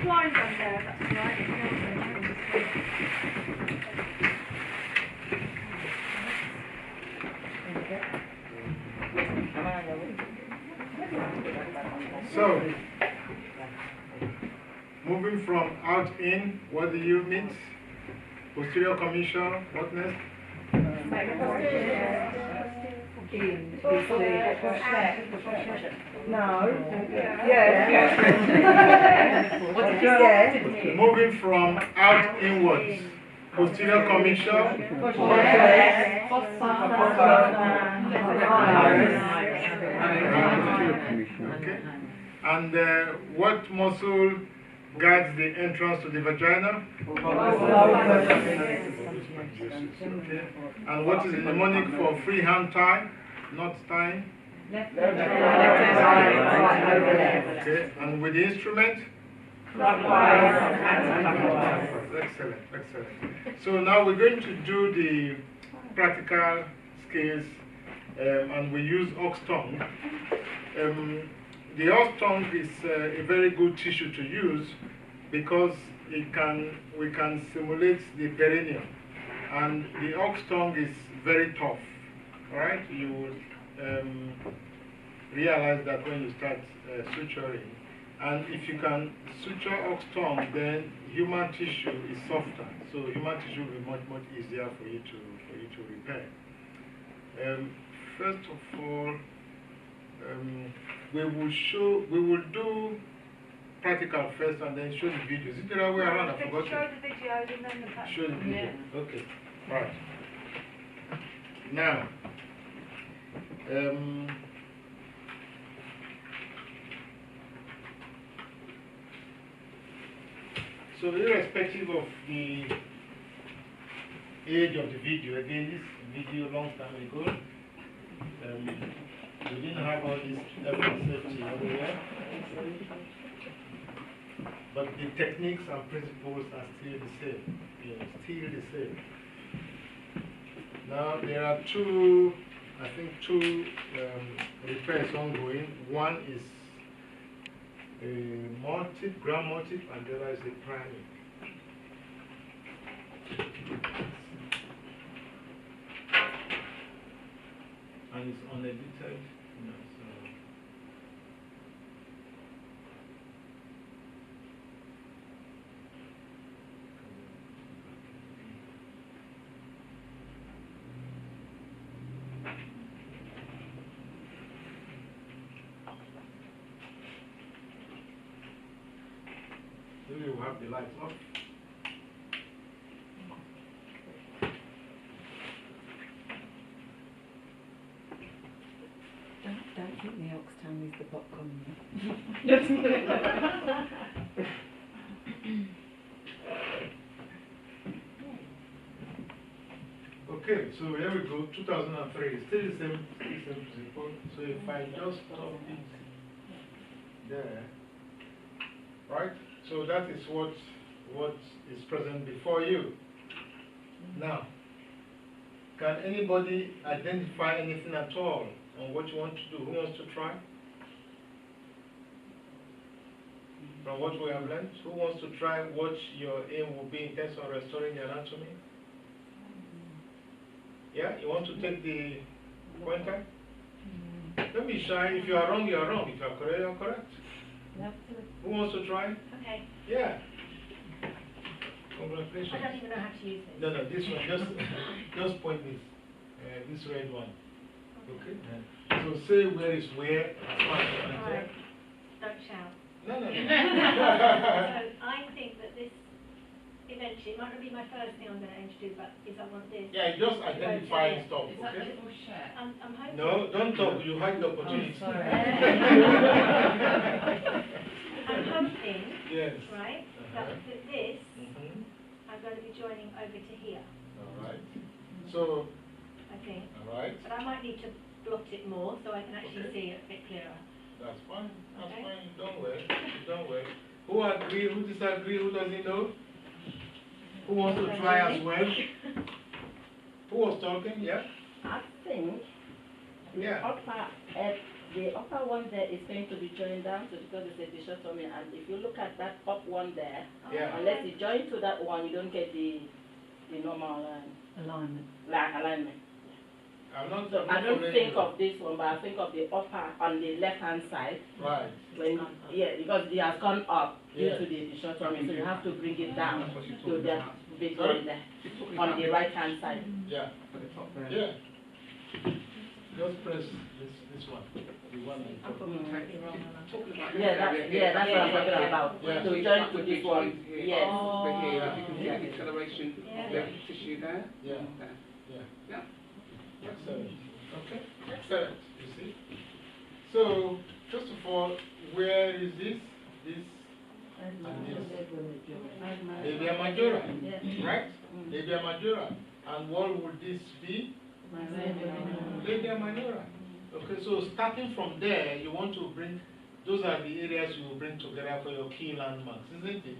blind on there, that's right. So, moving from out in, what do you mean? Posterior commission, what next? No. Yeah. Moving from out inwards. Posterior commission. Okay. And what muscle guides the entrance to the vagina? Okay. And what is the mnemonic for free hand tie? Not tying? Okay. And with the instrument? Excellent, excellent. So now we're going to do the practical skills, and we use ox tongue. The ox tongue is a very good tissue to use because we can simulate the perineum. And the ox tongue is very tough, right? You will realize that when you start suturing. And if you can suture ox tongue, then human tissue is softer. So human tissue will be much, much easier for you to repair. First of all, we will do practical first and then show the video. Is it the right way around? I forgot. Show the video and then the practical. Show the video. Yeah. Okay. Right. Now, so irrespective of the age of the video, again, this video long time ago, we didn't have all this safety everywhere, but the techniques and principles are still the same. Still the same. Now there are two repairs ongoing. One is a multip, ground multip, and the other is a priming. And it's unedited, so. Maybe we'll have the lights off. Don't think the ox tongue is the popcorn. Okay, so here we go, 2003, still the same principle. So if I just stop it there, right? So that is what is present before you. Now, can anybody identify anything at all on what you want to do? Who wants to try? From what we have learned, who wants to try what your aim will be in terms of restoring the anatomy? Yeah, you want to take the pointer? Don't be shy. If you are wrong, you are wrong. If you are correct, you are correct. Who wants to try? Okay. Yeah. Congratulations. I don't even know how to use it. No, this one. Just point this red one. Okay. So say where is where. Right. Don't shout. No. So I think that this eventually, it might not be my first thing I'm going to aim to do, but is I want this. Yeah, just identifying stuff. Is that Okay. little share? I'm hoping. No, don't talk. You hide the opportunity. Oh, sorry. I'm hoping, Yes. right, that with this, Mm-hmm. I'm going to be joining over to here, All right. So, I think. all right. But I might need to blot it more so I can actually see it a bit clearer. That's fine. That's Okay. fine. Don't worry. Don't worry. Who agree? Who disagree? Who doesn't know? Who wants to try as well? Who was talking? Yeah? I think Yeah. upper the upper one there is going to be joined down to because it's a dichotomy, and if you look at that up one there, Yeah. unless you join to that one, you don't get the normal Alignment. alignment. I'm not, So I'm I not don't following think you. of this one, but I think of the upper on the left hand side. Right. When because it has gone up due Yes. to the dichotomy, so you have to bring it down to that big Sorry? one there on the right hand side. Yeah. Yeah. Just press this one. The one I'm probably totally wrong. Yeah, that's what I'm talking about. Yeah. To join to this one. Yes. Over here, Oh. you can hear the acceleration of the tissue there. Yeah. There. Yeah. Yeah. Excellent. Okay. Excellent. You see? So, first of all, where is this? This and this. Labia majora. Right? Labia majora. And what would this be? Labia minora. Okay, so starting from there, you want to bring, those are the areas you will bring together for your key landmarks, isn't it?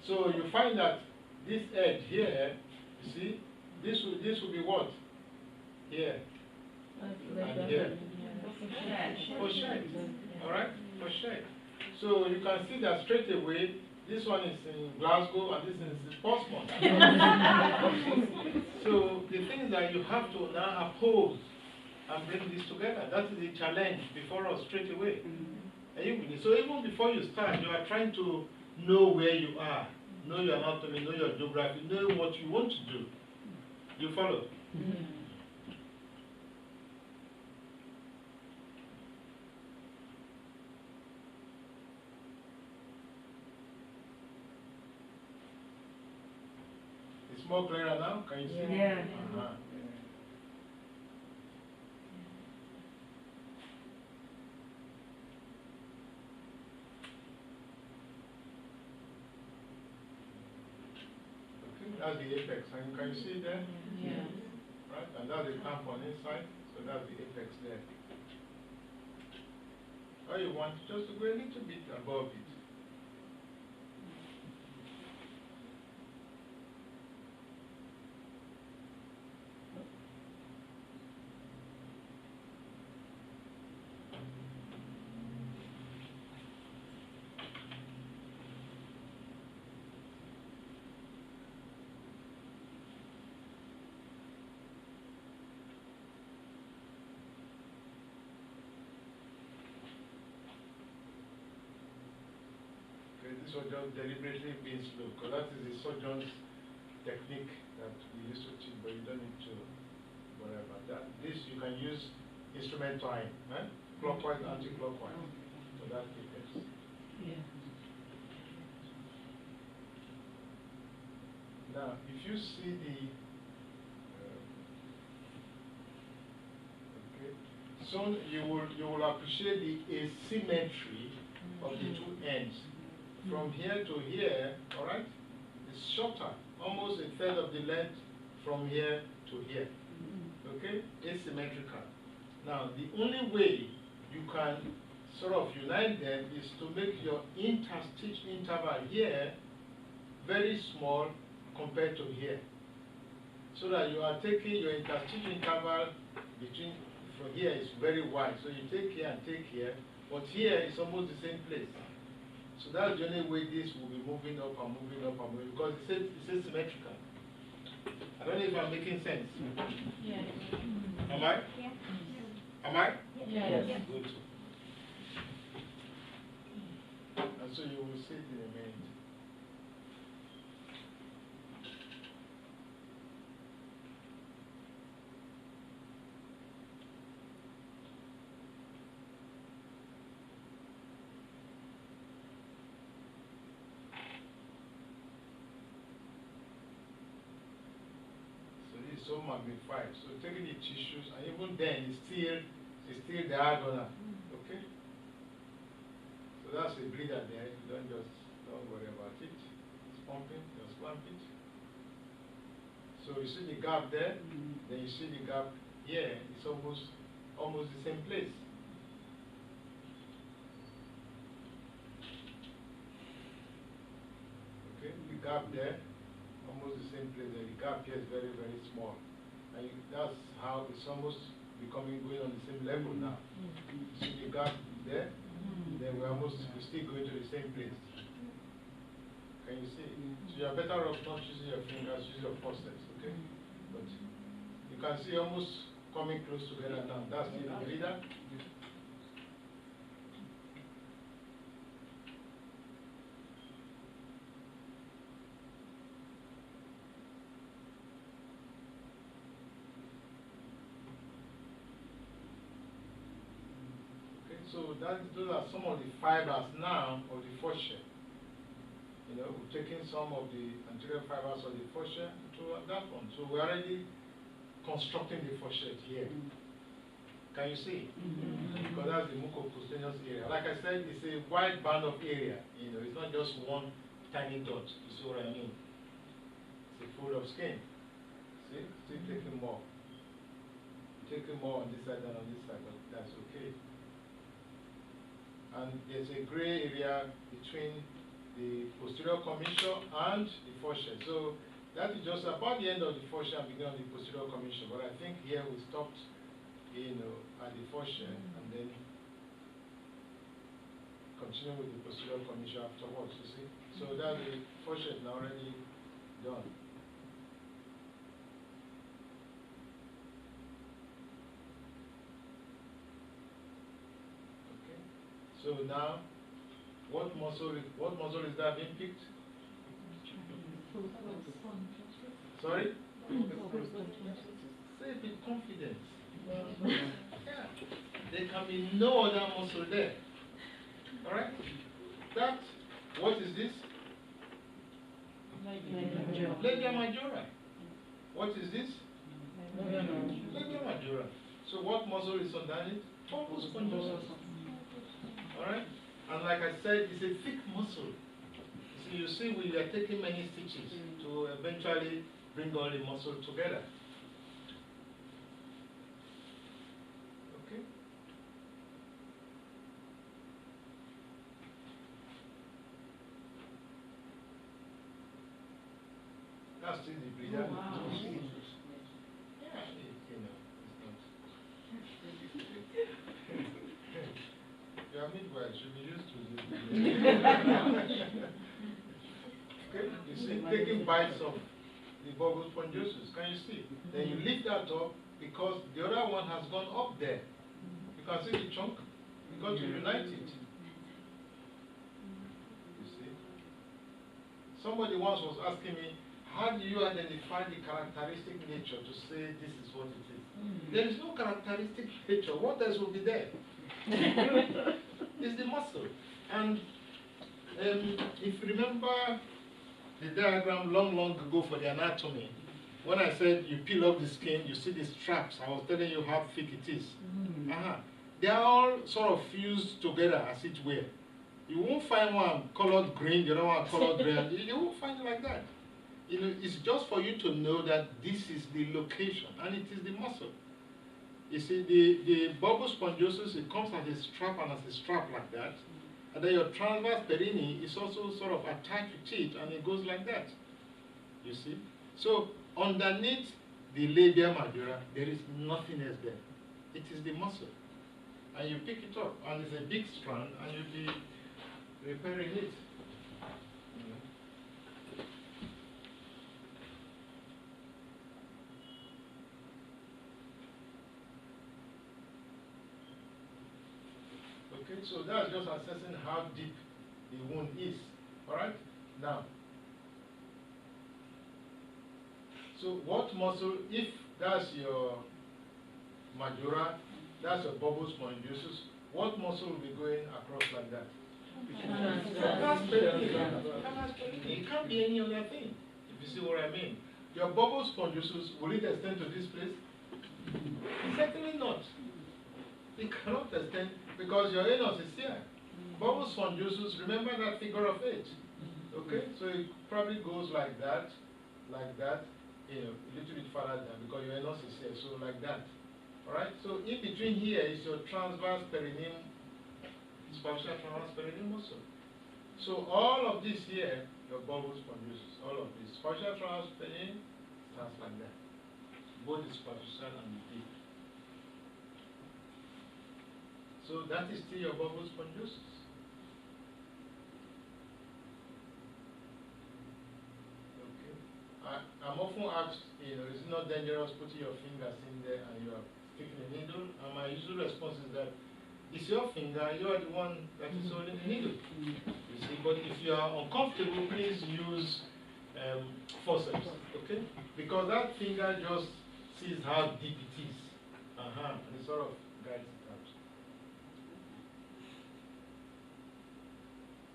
So you find that this edge here, you see, this will be what? Here. And here. For shed. Alright? For shed. So you can see that straight away, this one is in Glasgow and this is in Portsmouth. So the thing is that you have to now oppose and bring this together. That is the challenge before us straight away. Are you with me? So even before you start, you are trying to know where you are, know your anatomy, know your geography, know what you want to do. You follow? It's more clearer now? Can you see? Yeah. Okay, that's the apex. And can you see it there? Yeah. Right? And that's the tampon inside. So that's the apex there. All you want just to go a little bit above it. This was just deliberately being slow, because that is the surgeon's technique that we used to teach, but you don't need to worry about that. This you can use instrument time, eh? Clockwise, anti-clockwise. So that's the best. Yeah. Now, if you see the okay, so you will appreciate the asymmetry of the two ends. From here to here, all right, it's shorter, almost a third of the length from here to here. Okay, asymmetrical. Now, the only way you can sort of unite them is to make your interstitch interval here very small compared to here. So that you are taking your interstitch interval between, from here is very wide. So you take here and take here, but here is almost the same place. So that's the only way this will be moving up and moving up and moving, because it's asymmetrical. I don't know if I'm making sense. Yes. Am I? Yeah. Am I? Yes. Good. And so you will see it in a minute. So magnified. So taking the tissues, and even then it's still diagonal. Okay? So that's a bleeder there. You don't worry about it. It's pumping, just clamp it. So you see the gap there, then you see the gap here. It's almost the same place. Okay, the gap there. Almost the same place. The gap here is very, very small. And that's how it's almost becoming going on the same level now. See the gap there? Then we're still going to the same place. Can you see? So you're better off not using your fingers, use your forceps, okay? But you can see almost coming close together now. That's still the breather. So those are some of the fibers now of the fascia. You know, we've taken some of the anterior fibers of the fascia to that one. So we're already constructing the fascia here. Can you see? Because that's the mucocutaneous area. Like I said, it's a wide band of area. You know, it's not just one tiny dot. You see what I mean? It's a fold of skin. See? Still taking more. Taking more on this side than on this side, but that's okay. And there's a gray area between the posterior commissure and the fascia. So that is just about the end of the fascia and beginning of the posterior commissure. But I think here we stopped, you know, at the fascia and then continue with the posterior commissure afterwards, you see. So that the fascia is now already done. So now, what muscle is that being picked? Sorry? Say it with confidence. Yeah. There can be no other muscle there. Alright? That, what is this? Labia majora. What is this? Labia majora. So what muscle is underneath? Bulbous spongiosum. Alright? And like I said, it's a thick muscle. So you see, we are taking many stitches to eventually bring all the muscle together. Okay? That's still the breather. Oh, wow. Yeah, you know, it's not. Your midwife should be used to this. Okay? You see, taking bites of the bulbous spongiosus. Can you see? Then you lift that up because the other one has gone up there. You can see the chunk. You got to unite it. You see? Somebody once was asking me, how do you identify the characteristic nature to say this is what it is? There is no characteristic nature. What else will be there? It's the muscle. And if you remember the diagram long ago for the anatomy, when I said you peel off the skin, you see the straps, I was telling you how thick it is. They are all sort of fused together as it were. You won't find one colored green, the other one colored red. You won't find it like that. You know, it's just for you to know that this is the location, and it is the muscle. You see, the bulbous spongiosus, it comes as a strap and as a strap like that. And then your transverse perineum is also sort of attached with it, and it goes like that. You see? So, underneath the labia majora, there is nothing else there. It is the muscle. And you pick it up, and it's a big strand, and you'll be repairing it. Okay, so that's just assessing how deep the wound is. Alright? Now, so what muscle, if that's your majora, that's your bulbous spongiosus, what muscle will be going across like that? That's perineum. It can't be any other thing, if you see what I mean. Your bulbous spongiosus, will it extend to this place? Certainly not. It cannot extend because your anus is here. Bulbous spongiosus, remember that figure of 8. Okay? So it probably goes like that, you know, a little bit further down because your anus is here, so like that. Alright? So in between here is your transverse perineum, superficial transverse perineum muscle. So all of this here, your bulbous spongiosus, all of this. Superficial transverse perineum stands like that. Both the superficial and the deep. So that is still your bubble spondosis. Okay. I'm often asked, is it not dangerous putting your fingers in there and you are sticking a needle? And my usual response is that it's your finger, you are the one that is holding the needle. You see, but if you are uncomfortable, please use forceps, okay? Because that finger just sees how deep it is. And it sort of guides it out.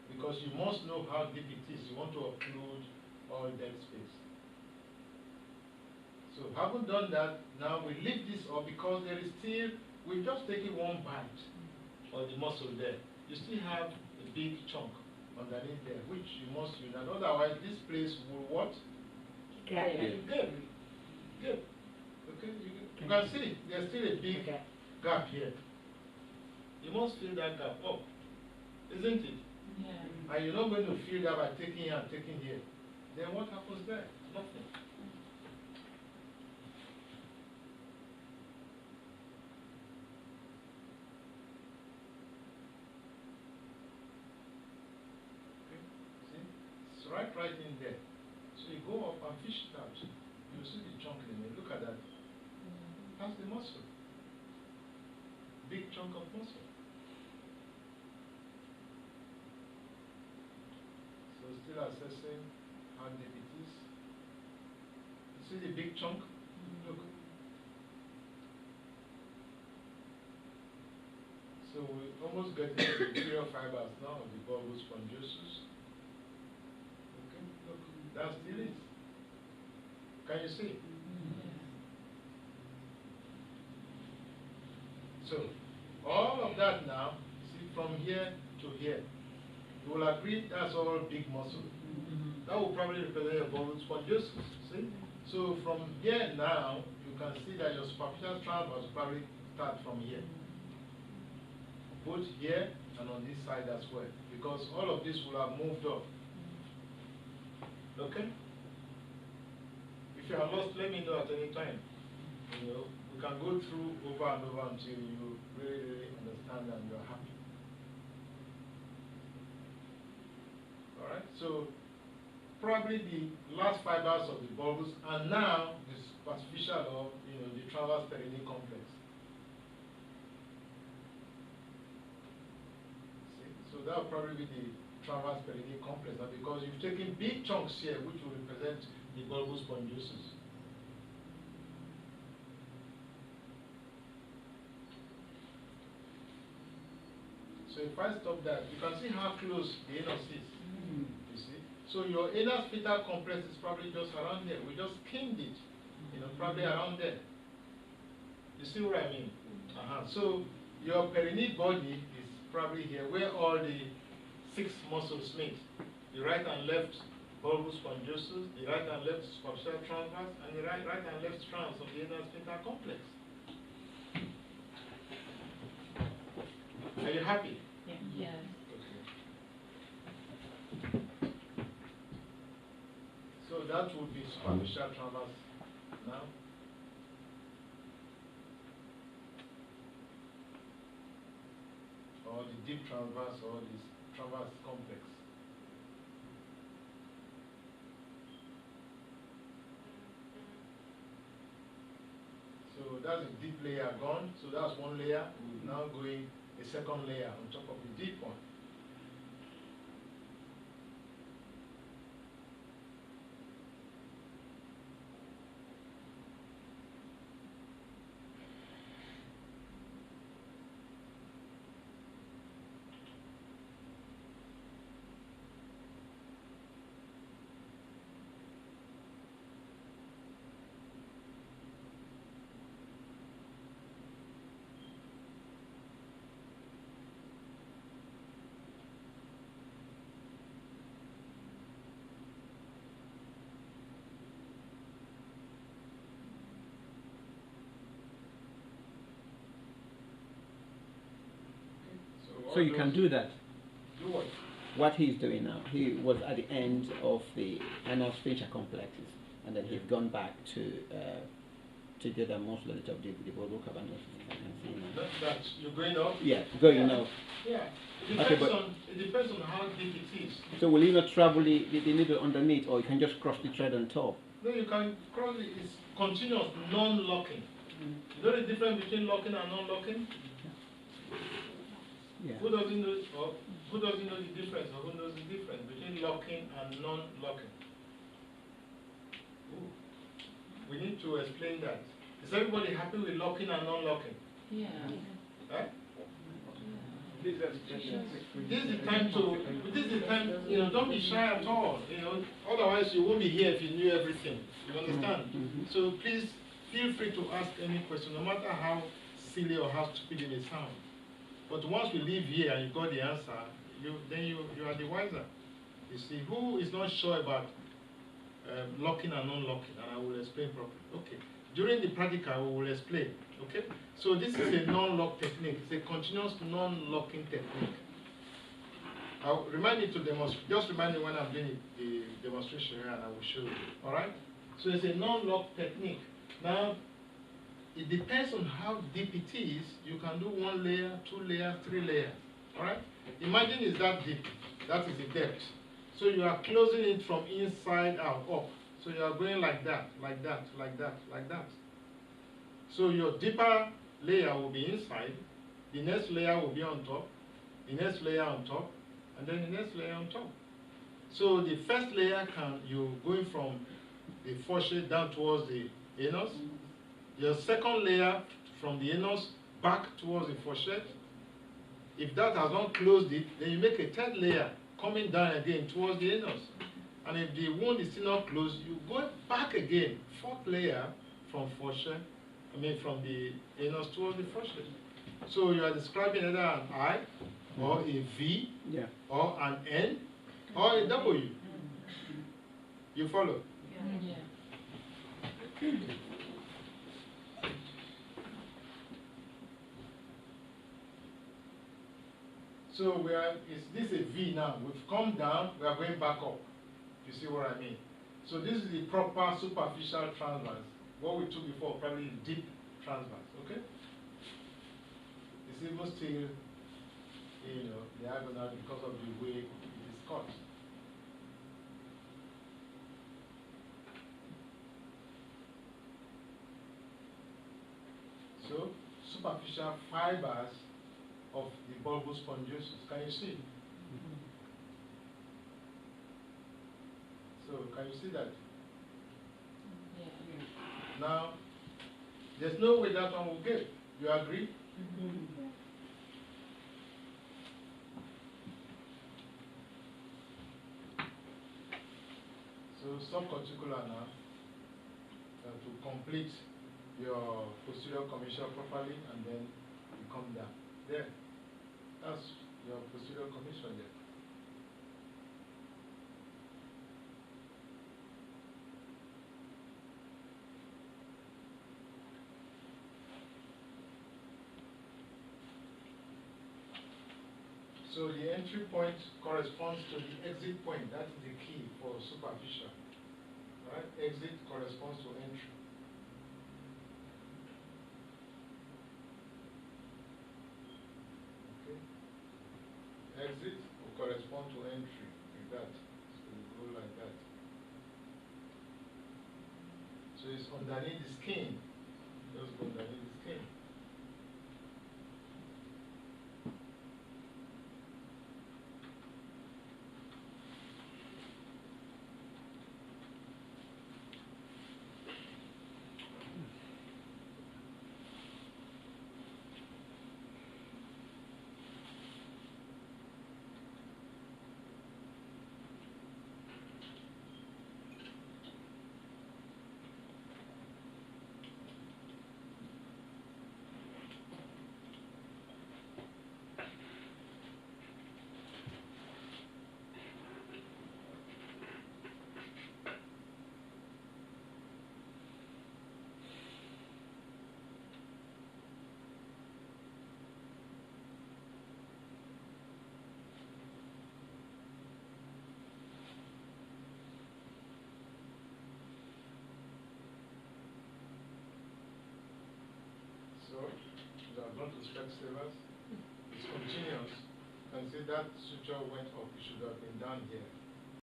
Because you must know how deep it is. You want to occlude all dead space. So having done that, now we lift this up because there is still, we've just taken one bite of the muscle there. You still have a big chunk underneath there, which you must use. And otherwise, this place will what? Gap. Gap. Okay, you can see there's still a big gap here. You must fill that gap up, isn't it? Yeah. And you're not going to fill that by taking here and taking here. Then what happens there? Nothing. Okay, see? It's right in there. So you go up and fish it out. You see the chunk in there. Look at that. That's the muscle. Big chunk of muscle. So still assessing how deep it is. You see the big chunk? Look. So we almost get into the interior fibers now of the bulbous spondosus. Okay, look, that still is. Can you see? So, all of that now, see from here to here, you will agree that's all big muscle. That will probably represent your bulbous spondosus, see? So from here now, you can see that your superficial transverse will probably start from here. Both here and on this side as well, because all of this will have moved up. Okay? If you are lost, let me know at any time. We can go through over and over until you really understand and you're happy. All right. So probably the last fibers of the bulbous, and now the superficial of the transverse perineal complex. See? So that will probably be the transverse perineal complex, now because you've taken big chunks here, which will represent the bulbous spondosus. So if I stop that, you can see how close the anus is. You see? So your anus fetal complex is probably just around there. We just skimmed it, probably around there. You see what I mean? So your perineal body is probably here, where all the 6 muscles meet. The right and left bulbous spondosus, the right and left superficial transverse, and the right and left strands of the anus fetal complex. Are you happy? Yeah. Okay. So that would be superficial transverse now. Or the deep transverse or the transverse complex. So that's a deep layer gone. So that's one layer. We're now going a second layer on top of the deep one. So you can do that. Do what? What he's doing now, he was at the end of the anal sphincter complexes, and then he's gone back to together most of the bubble cabinet. I can see now. That you're going up? Yeah, going Yeah. up. Yeah. Okay, but- It depends on how deep it is. So will you not travel the needle underneath, or you can just cross the thread on top? No, you can cross it. It's continuous, non-locking. You know the difference between locking and non-locking? Yeah. Who doesn't know, or who doesn't know the difference, or who knows the difference between locking and non-locking? Ooh. We need to explain that. Is everybody happy with locking and non-locking? Yeah. Huh? Please explain. This is the time, don't be shy at all, otherwise you won't be here if you knew everything, you understand? So please, feel free to ask any question, no matter how silly or how stupid it may sound. But once we leave here and you got the answer, then you are the wiser. You see, who is not sure about locking and non-locking, and I will explain properly. Okay. During the practical, we will explain. Okay. So this is a non-lock technique. It's a continuous non-locking technique. I'll remind you to demonstrate. Just remind me when I'm doing the demonstration here, and I will show you. All right. So it's a non-lock technique. Now, it depends on how deep it is. You can do 1 layer, 2 layers, 3 layers. All right. Imagine it's that deep. That is the depth. So you are closing it from inside out, up. So you are going like that, like that, like that, like that. So your deeper layer will be inside, the next layer will be on top, the next layer on top, and then the next layer on top. So the first layer you're going from the foreshead down towards the anus. Your second layer from the anus back towards the foreshead. If that has not closed it, then you make a third layer coming down again towards the anus. And if the wound is still not closed, you go back again, 4th layer from foreshead, from the anus towards the foreshead. So you are describing either an I, or a V, Yeah. or an N, or a W. You follow? Yeah. So is this a V now? We've come down, we are going back up. You see what I mean? So this is the proper superficial transverse. What we took before, probably deep transverse, okay? It's even still, diagonal because of the way it is cut. So, superficial fibers of the bulbous spongiosus. Can you see? So, can you see that? Yeah. Now, there's no way that one will get. You agree? So, subcorticular now, to complete your posterior commissure properly, and then you come down. There. That's your posterior commissure there. So the entry point corresponds to the exit point. That is the key for superficial. Right? Exit corresponds to entry. Okay. Exit will correspond to entry, like that. So you go like that. So it's underneath the skin. Just go underneath the skin. I've gone to Specsavers. It's continuous. And see that suture went up, it should have been down here.